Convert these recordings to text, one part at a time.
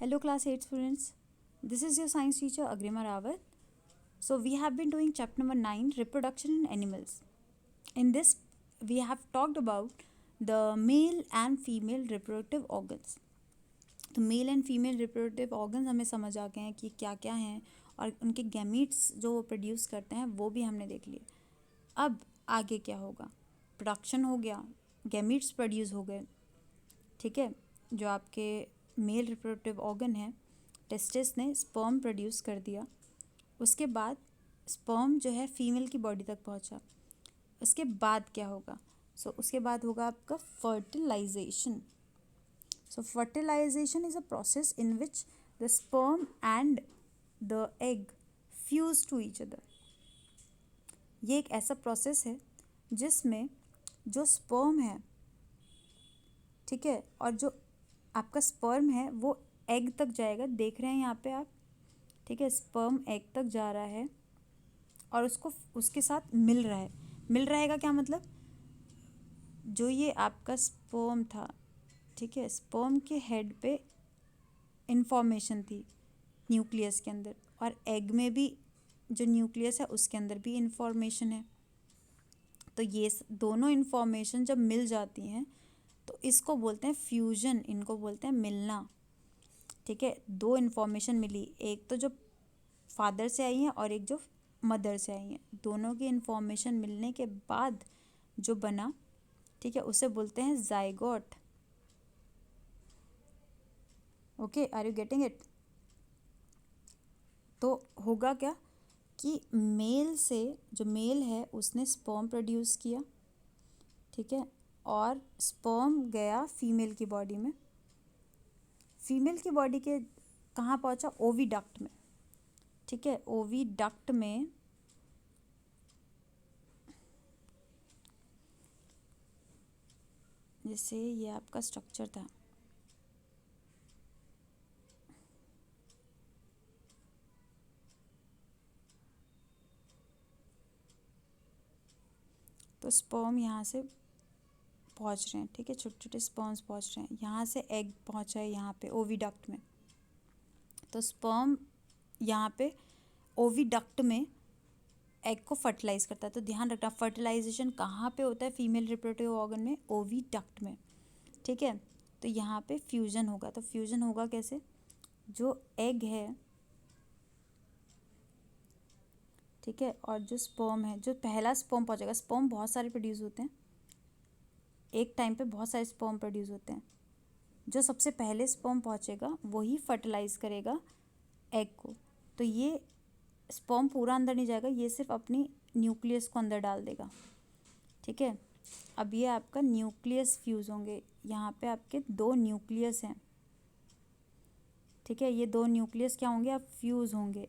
Hello class 8 students. This is your science teacher Agrima Rawat. So we have been doing chapter number 9, reproduction in animals. In this we have talked about the male and female reproductive organs. तो male and female reproductive organs हमें समझ आ गए हैं कि क्या क्या हैं और उनके गैमीट्स जो वो प्रोड्यूस करते हैं वो भी हमने देख लिए. अब आगे क्या होगा. प्रोडक्शन हो गया, गैमीट्स प्रोड्यूस हो गए. ठीक है, जो आपके मेल रिप्रोडक्टिव ऑर्गन है, टेस्टिस ने स्पर्म प्रोड्यूस कर दिया. उसके बाद स्पर्म जो है फीमेल की बॉडी तक पहुंचा. उसके बाद क्या होगा. उसके बाद होगा आपका fertilisation. Fertilisation is a process in which the sperm and the egg fuse to each other. ये एक ऐसा प्रोसेस है जिसमें जो स्पर्म है, ठीक है, और जो आपका स्पर्म है वो एग तक जाएगा. देख रहे हैं यहाँ पे आप, ठीक है, स्पर्म एग तक जा रहा है और उसको उसके साथ मिल रहा है. मिल रहेगा क्या मतलब, जो ये आपका स्पर्म था, ठीक है, स्पर्म के हेड पे इंफॉर्मेशन थी न्यूक्लियस के अंदर, और एग में भी जो न्यूक्लियस है उसके अंदर भी इंफॉर्मेशन है. तो ये दोनों इंफॉर्मेशन जब मिल जाती हैं तो इसको बोलते हैं फ्यूजन, इनको बोलते हैं मिलना. ठीक है, दो इन्फॉर्मेशन मिली, एक तो जो फादर से आई है और एक जो मदर से आई है. दोनों की इन्फॉर्मेशन मिलने के बाद जो बना, ठीक है, उसे बोलते हैं zygote. Okay, are you getting it. तो होगा क्या कि मेल से, जो मेल है उसने स्पर्म प्रोड्यूस किया, ठीक है, और स्पर्म गया फीमेल की बॉडी में. फीमेल की बॉडी के कहाँ पहुँचा, ओविडक्ट में. ठीक है, ओविडक्ट में जैसे ये आपका स्ट्रक्चर था, तो स्पर्म यहाँ से पहुँच रहे हैं, ठीक है, छोटे छोटे स्पर्म्स पहुँच रहे हैं. यहाँ से एग पहुँचा है यहाँ पे ओविडक्ट में. तो स्पर्म यहाँ पे ओविडक्ट में एग को फर्टिलाइज करता है. तो ध्यान रखना, फर्टिलाइजेशन कहाँ पे होता है फीमेल रिप्रोडक्टिव ऑर्गन में, ओविडक्ट में. ठीक है, तो यहाँ पे फ्यूजन होगा. तो फ्यूजन होगा कैसे, जो एग है, ठीक है, और जो स्पर्म है, जो पहला स्पर्म पहुँचेगा, स्पर्म बहुत सारे प्रोड्यूस होते हैं एक टाइम पे, बहुत सारे स्पर्म प्रोड्यूस होते हैं. जो सबसे पहले स्पर्म पहुँचेगा वही फर्टिलाइज करेगा एग को. तो ये स्पर्म पूरा अंदर नहीं जाएगा, ये सिर्फ अपनी न्यूक्लियस को अंदर डाल देगा. ठीक है, अब ये आपका न्यूक्लियस फ्यूज़ होंगे. यहाँ पे आपके दो न्यूक्लियस हैं, ठीक है, ये दो न्यूक्लियस क्या होंगे, आप फ्यूज़ होंगे.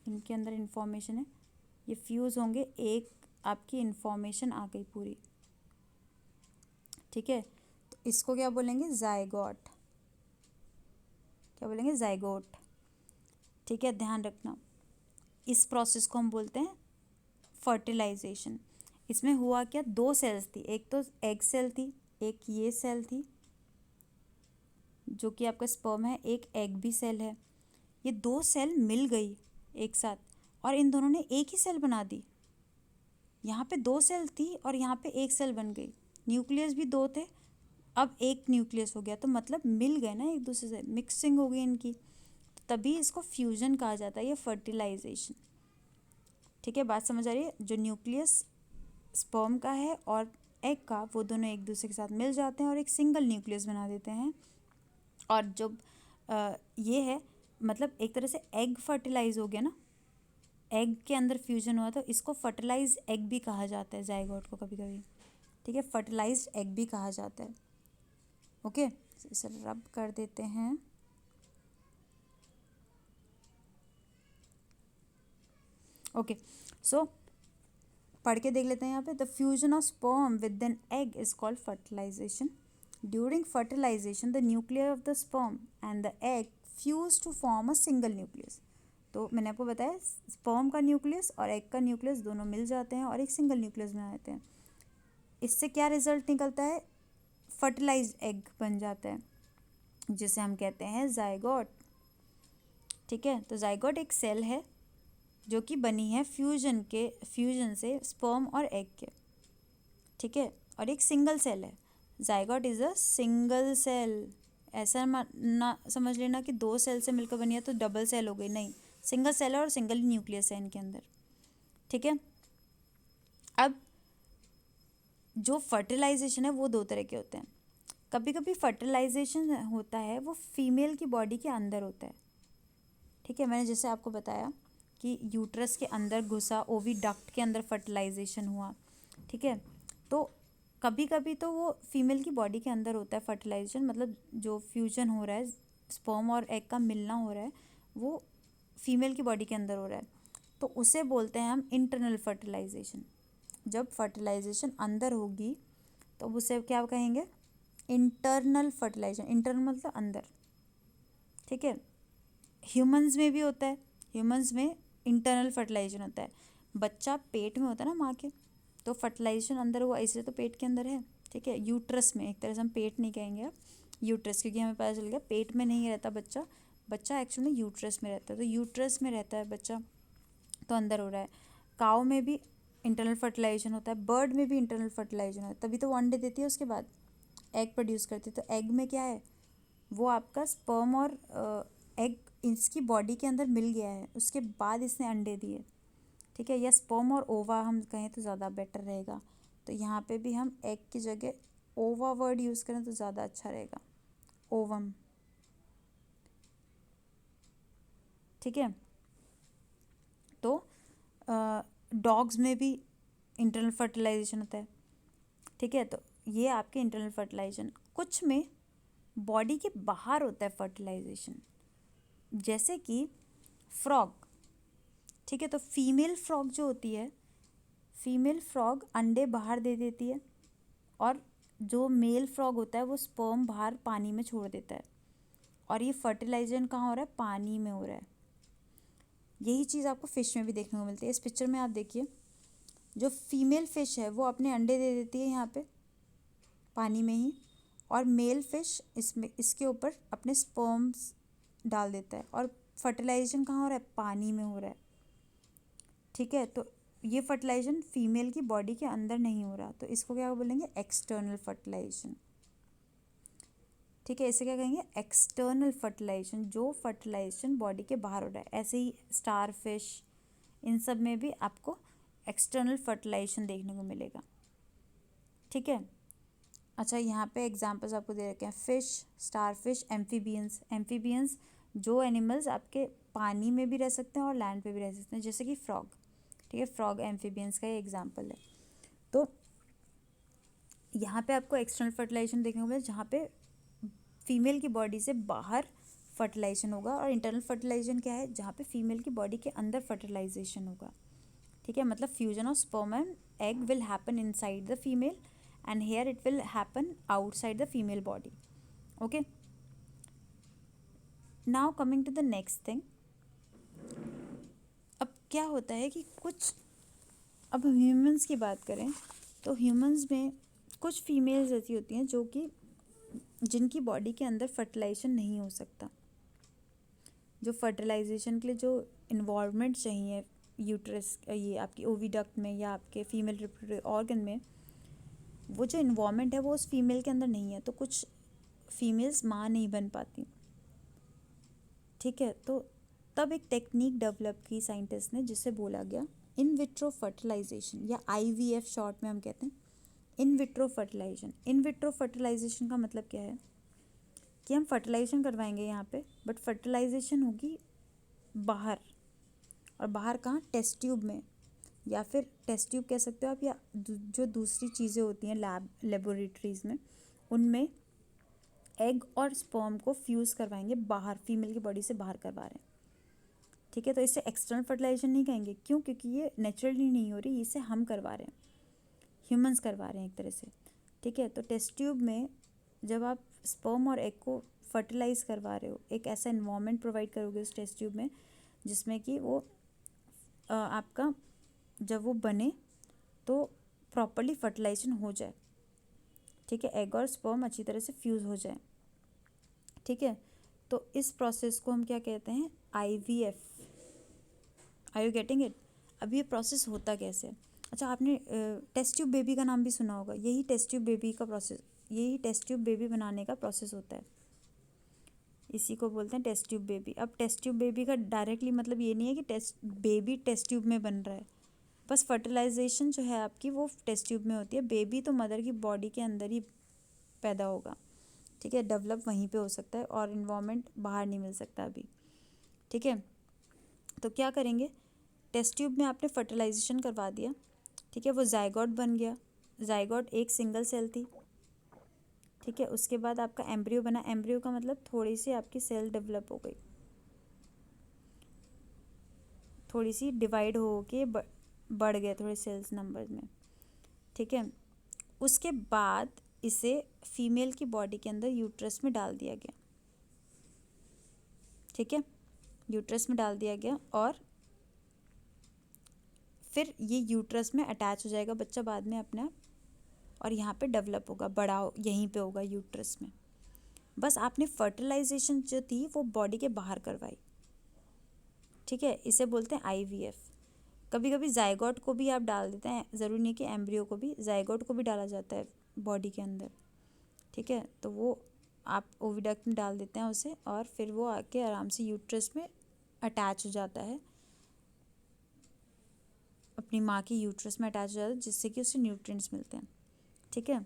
इनके अंदर इन्फॉर्मेशन है, ये फ्यूज़ होंगे, एक आपकी इन्फॉर्मेशन आ गई पूरी. ठीक है, तो इसको क्या बोलेंगे, जाइगोट. क्या बोलेंगे, जाइगोट. ठीक है, ध्यान रखना, इस प्रोसेस को हम बोलते हैं फर्टिलाइजेशन. इसमें हुआ क्या, दो सेल्स थी, एक तो एग सेल थी, एक ये सेल थी जो कि आपका स्पर्म है, एक एग भी सेल है. ये दो सेल मिल गई एक साथ और इन दोनों ने एक ही सेल बना दी. यहाँ पे दो सेल थी और यहाँ पे एक सेल बन गई. न्यूक्लियस भी दो थे, अब एक न्यूक्लियस हो गया, तो मतलब मिल गए ना एक दूसरे से, मिक्सिंग हो गई इनकी. तभी इसको फ्यूजन कहा जाता है, ये फर्टिलाइजेशन. ठीक है, बात समझ आ रही है. जो न्यूक्लियस स्पर्म का है और एग का, वो दोनों एक दूसरे के साथ मिल जाते हैं और एक सिंगल न्यूक्लियस बना देते हैं. और जब ये है, मतलब एक तरह से एग फर्टिलाइज हो गया ना, एग के अंदर फ्यूजन हुआ, तो इसको फर्टिलाइज एग भी कहा जाता है, जाइगोट को कभी कभी. ठीक है, फर्टिलाइज एग भी कहा जाता है. ओके, इसे रब कर देते हैं. ओके, सो पढ़ के देख लेते हैं यहाँ पे. The fusion of sperm with an egg is called fertilisation. During fertilisation the nuclear of the sperm and the egg fuse to form a single nucleus. तो मैंने आपको बताया, स्पर्म का न्यूक्लियस और एग का न्यूक्लियस दोनों मिल जाते हैं और एक सिंगल न्यूक्लियस बना देते हैं. इससे क्या रिजल्ट निकलता है, फर्टिलाइज्ड एग बन जाता है. जिसे हम कहते हैं जाइगोट। ठीक है, तो जाइगोट एक सेल है जो कि बनी है फ्यूजन से स्पर्म और एग के। ठीक है, और एक सिंगल सेल है। Zygote is a single cell. ऐसा ना समझ लेना कि दो सेल से मिलकर बनी है तो डबल सेल हो गई, नहीं, सिंगल सेल है और सिंगल न्यूक्लियस है इनके अंदर। ठीक है, अब जो फर्टिलाइजेशन है वो दो तरह के होते हैं। कभी कभी फर्टिलाइजेशन होता है वो फीमेल की बॉडी के अंदर होता है। ठीक है, मैंने जैसे आपको बताया कि यूट्रस के अंदर घुसा, ओविडक्ट के अंदर फर्टिलाइजेशन हुआ। ठीक है, तो कभी कभी तो वो फीमेल की बॉडी के अंदर होता है फर्टिलाइजेशन, मतलब जो फ्यूजन हो रहा है, स्पर्म और एग का मिलना हो रहा है, वो फीमेल की बॉडी के अंदर हो रहा है, तो उसे बोलते हैं हम इंटरनल फर्टिलाइजेशन। जब फर्टिलाइजेशन अंदर होगी तो उसे क्या कहेंगे? Internal fertilisation. इंटरनल मतलब अंदर। ठीक है, ह्यूमंस में भी होता है। ह्यूमंस में इंटरनल फर्टिलाइजेशन होता है। बच्चा पेट में होता है ना माँ के, तो फर्टिलाइजेशन अंदर हुआ, इसलिए तो पेट के अंदर है। ठीक है, यूट्रस में, एक तरह से हम पेट नहीं कहेंगे अब, यूट्रस, क्योंकि हमें पता चल गया पेट में नहीं रहता बच्चा, बच्चा एक्चुअली में यूट्रस में रहता है, तो यूट्रस में रहता है बच्चा, तो अंदर हो रहा है। काऊ में भी इंटरनल फर्टिलाइजेशन होता है, बर्ड में भी इंटरनल फर्टिलाइजेशन होता है, तभी तो वो अंडे देती है, उसके बाद एग प्रोड्यूस करती है। तो एग में क्या है, वो आपका स्पर्म और एग इसकी बॉडी के अंदर मिल गया है, उसके बाद इसने अंडे दिए। ठीक है, या स्पर्म और ओवा हम कहें तो ज़्यादा बेटर रहेगा, तो यहाँ पे भी हम एग की जगह ओवा वर्ड यूज़ करें तो ज़्यादा अच्छा रहेगा, ओवम। ठीक है, तो डॉग्स में भी इंटरनल फर्टिलाइजेशन होता है। ठीक है, तो ये आपके इंटरनल फर्टिलाइजेशन। कुछ में बॉडी के बाहर होता है फर्टिलाइजेशन, जैसे कि फ्रॉग। ठीक है, तो फीमेल फ्रॉग जो होती है, फीमेल फ्रॉग अंडे बाहर दे देती है, और जो मेल फ्रॉग होता है वो स्पर्म बाहर पानी में छोड़ देता है, और ये फर्टिलाइजेशन कहाँ हो रहा है? पानी में हो रहा है। यही चीज़ आपको फ़िश में भी देखने को मिलती है। इस पिक्चर में आप देखिए, जो फीमेल फ़िश है वो अपने अंडे दे देती है यहाँ पे पानी में ही, और मेल फिश इसमें इसके ऊपर अपने स्पर्म्स डाल देता है, और फर्टिलाइजेशन कहाँ हो रहा है? पानी में हो रहा है। ठीक है, तो ये फर्टिलाइजेशन फीमेल की बॉडी के अंदर नहीं हो रहा, तो इसको क्या बोलेंगे? External fertilisation. ठीक है, इसे क्या कहेंगे? एक्सटर्नल फर्टिलाइजेशन, जो फर्टिलाइजेशन बॉडी के बाहर हो रहा है। ऐसे ही स्टार फिश, इन सब में भी आपको एक्सटर्नल फर्टिलाइजेशन देखने को मिलेगा। ठीक है, अच्छा, यहाँ पे एग्जांपल्स आपको दे रखे हैं, fish, star fish, amphibians. Amphibians जो एनिमल्स आपके पानी में भी रह सकते हैं और लैंड पे भी रह सकते हैं, जैसे कि फ्रॉग। ठीक है, फ्रॉग एम्फीबियंस का ये एग्जांपल है। तो यहाँ पे आपको एक्सटर्नल फर्टिलाइजेशन देखने को मिले, जहाँ पे फीमेल की बॉडी से बाहर फर्टिलाइजेशन होगा, और इंटरनल फर्टिलाइजेशन क्या है? जहाँ पे फीमेल की बॉडी के अंदर फर्टिलाइजेशन होगा। ठीक है, मतलब fusion of sperm and egg will happen inside the female, and here it will happen outside the female body. Okay, now coming to the next thing. अब क्या होता है कि कुछ, अब ह्यूमंस की बात करें तो ह्यूमंस में कुछ फीमेल्स ऐसी होती हैं जो कि जिनकी बॉडी के अंदर फर्टिलाइजेशन नहीं हो सकता। जो फर्टिलाइजेशन के लिए जो इन्वॉल्वमेंट चाहिए यूट्रस, ये आपकी ओविडक्ट में या आपके फीमेल रिप्रोडक्टिव ऑर्गन में, वो जो इन्वॉल्वमेंट है वो उस फीमेल के अंदर नहीं है, तो कुछ फीमेल्स माँ नहीं बन पाती। ठीक है, तो तब एक टेक्निक डेवलप की साइंटिस्ट ने, जिसे बोला गया इन विट्रो फर्टिलाइजेशन, या IVF शॉर्ट में हम कहते हैं, in vitro fertilisation. In vitro fertilisation का मतलब क्या है कि हम फर्टिलाइजेशन करवाएंगे यहाँ पे, बट फर्टिलाइजेशन होगी बाहर, और बाहर कहाँ? टेस्ट ट्यूब में, या फिर टेस्ट ट्यूब कह सकते हो आप, या जो दूसरी चीज़ें होती हैं लेबोरेटरीज में, उनमें एग और स्पर्म को फ्यूज़ करवाएंगे बाहर, फीमेल की बॉडी से बाहर करवा रहे हैं। ठीक है, तो इसे एक्सटर्नल फर्टिलाइजेशन नहीं कहेंगे, क्यों? क्योंकि ये नेचुरली नहीं हो रही, इसे हम करवा रहे हैं, ह्यूमंस करवा रहे हैं एक तरह से। ठीक है, तो टेस्ट ट्यूब में जब आप स्पर्म और एग को फर्टिलाइज करवा रहे हो, एक ऐसा इन्वायरमेंट प्रोवाइड करोगे उस टेस्ट ट्यूब में जिसमें कि वो आपका जब वो बने तो प्रॉपरली फर्टिलाइजेशन हो जाए। ठीक है, एग और स्पर्म अच्छी तरह से फ्यूज़ हो जाए। ठीक है। तो इस प्रोसेस को हम क्या कहते हैं, IVF। Are you getting it? अब ये प्रोसेस होता कैसे है? अच्छा, आपने टेस्ट ट्यूब बेबी का नाम भी सुना होगा। यही टेस्ट ट्यूब बेबी का प्रोसेस, यही टेस्ट ट्यूब बेबी बनाने का प्रोसेस होता है। इसी को बोलते हैं टेस्ट ट्यूब बेबी। अब टेस्ट ट्यूब बेबी का डायरेक्टली मतलब ये नहीं है कि टेस्ट ट्यूब में बन रहा है, बस फर्टिलाइजेशन जो है आपकी वो टेस्ट ट्यूब में होती है। बेबी तो मदर की बॉडी के अंदर ही पैदा होगा, ठीक है, डेवलप वहीं पे हो सकता है और इन्वायरमेंट बाहर नहीं मिल सकता अभी, ठीक है। तो क्या करेंगे, टेस्ट ट्यूब में आपने फर्टिलाइजेशन करवा दिया, ठीक है, वो जायगोट बन गया। जायगोट एक सिंगल सेल थी, ठीक है। उसके बाद आपका एम्ब्रियो बना। एम्ब्रियो का मतलब थोड़ी सी आपकी सेल डेवलप हो गई, थोड़ी सी डिवाइड हो के बढ़ गए थोड़े सेल्स नंबर में, ठीक है। उसके बाद इसे फीमेल की बॉडी के अंदर यूट्रस में डाल दिया गया, ठीक है, यूट्रस में डाल दिया गया। और फिर ये यूट्रस में अटैच हो जाएगा बच्चा बाद में अपने आप, और यहाँ पे डेवलप होगा, बड़ा यहीं पे होगा यूट्रस में। बस आपने फर्टिलाइजेशन जो थी वो बॉडी के बाहर करवाई, ठीक है। इसे बोलते हैं IVF। कभी कभी जायगोट को भी आप डाल देते हैं, ज़रूरी नहीं कि एम्ब्रियो को भी, जायगोट को भी डाला जाता है बॉडी के अंदर, ठीक है। तो वो आप ओविडक्ट में डाल देते हैं उसे, और फिर वो आके आराम से यूट्रस में अटैच हो जाता है, अपनी माँ की यूट्रस में अटैच हो जाता है, जिससे कि उसे न्यूट्रिएंट्स मिलते हैं, ठीक है।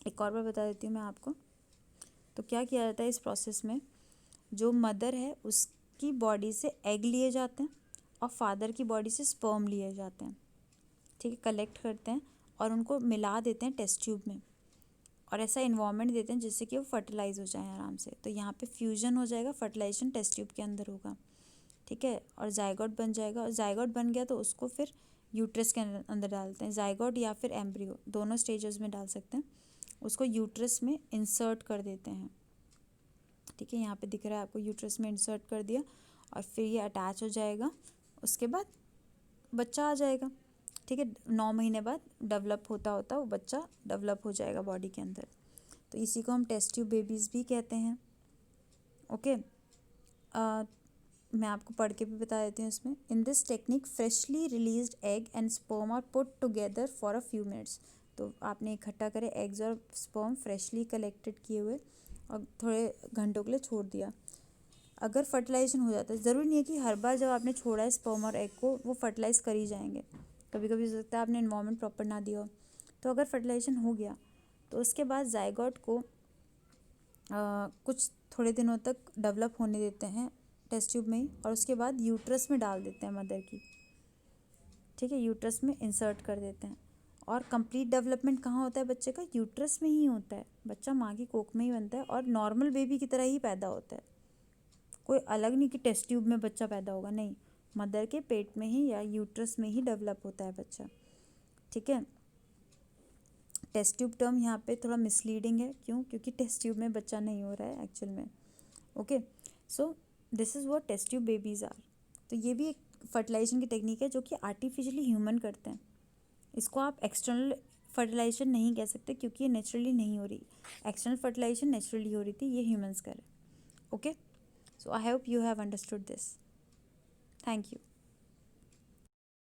एक और बार बता देती हूँ मैं आपको। तो क्या किया जाता है इस प्रोसेस में, जो मदर है उसकी बॉडी से एग लिए जाते हैं और फादर की बॉडी से स्पर्म लिए जाते हैं, ठीक है, कलेक्ट करते हैं और उनको मिला देते हैं टेस्ट ट्यूब में, और ऐसा इन्वायरमेंट देते हैं जिससे कि वो फर्टिलाइज हो जाए आराम से। तो यहाँ पे फ्यूजन हो जाएगा, फर्टिलाइजेशन टेस्ट ट्यूब के अंदर होगा, ठीक है, और जायगोट बन जाएगा। और जायगोट बन गया तो उसको फिर यूट्रस के अंदर डालते हैं, जायगोट या फिर एम्ब्रियो, दोनों स्टेजेस में डाल सकते हैं। उसको यूट्रस में इंसर्ट कर देते हैं, ठीक है, यहाँ पे दिख रहा है आपको, यूट्रस में इंसर्ट कर दिया और फिर ये अटैच हो जाएगा। उसके बाद बच्चा आ जाएगा, ठीक है। 9 महीने बाद डेवलप होता होता वो बच्चा डेवलप हो जाएगा बॉडी के अंदर। तो इसी को हम टेस्ट ट्यूब बेबीज़ भी कहते हैं, ओके। मैं आपको पढ़ के भी बता देती हूँ इसमें। In this technique freshly released egg and sperm are put together for a few minutes. तो आपने इकट्ठा करे एग्स और स्पर्म फ्रेशली कलेक्टेड किए हुए और थोड़े घंटों के लिए छोड़ दिया। अगर फर्टिलाइजेशन हो जाता है, ज़रूरी नहीं है कि हर बार जब आपने छोड़ा है स्पर्म और एग को वो फर्टिलाइज कर ही जाएंगे, कभी कभी हो सकता है आपने इन्वायरमेंट प्रॉपर ना दिया हो। तो अगर फर्टिलाइजेशन हो गया तो उसके बाद जायगोट को कुछ थोड़े दिनों तक डेवलप होने देते हैं टेस्ट ट्यूब में ही, और उसके बाद यूट्रस में डाल देते हैं मदर की, ठीक है, यूट्रस में इंसर्ट कर देते हैं। और कंप्लीट डेवलपमेंट कहाँ होता है बच्चे का, यूट्रस में ही होता है। बच्चा माँ की कोख में ही बनता है और नॉर्मल बेबी की तरह ही पैदा होता है, कोई अलग नहीं कि टेस्ट ट्यूब में बच्चा पैदा होगा, नहीं, मदर के पेट में ही या यूट्रस में ही डेवलप होता है बच्चा, ठीक है। टेस्ट ट्यूब टर्म यहाँ पे थोड़ा मिसलीडिंग है, क्यों, क्योंकि टेस्ट ट्यूब में बच्चा नहीं हो रहा है एक्चुअल में, okay. So this is what test tube babies are. तो ये भी एक फर्टिलाइजेशन की टेक्निक है जो कि आर्टिफिशियली ह्यूमन करते हैं। इसको आप एक्सटर्नल फर्टिलाइजेशन नहीं कह सकते क्योंकि ये नेचुरली नहीं हो रही। एक्सटर्नल फर्टिलाइजेशन नेचुरली हो रही थी, ये ह्यूमंस कर, okay. So I hope you have understood this. Thank you.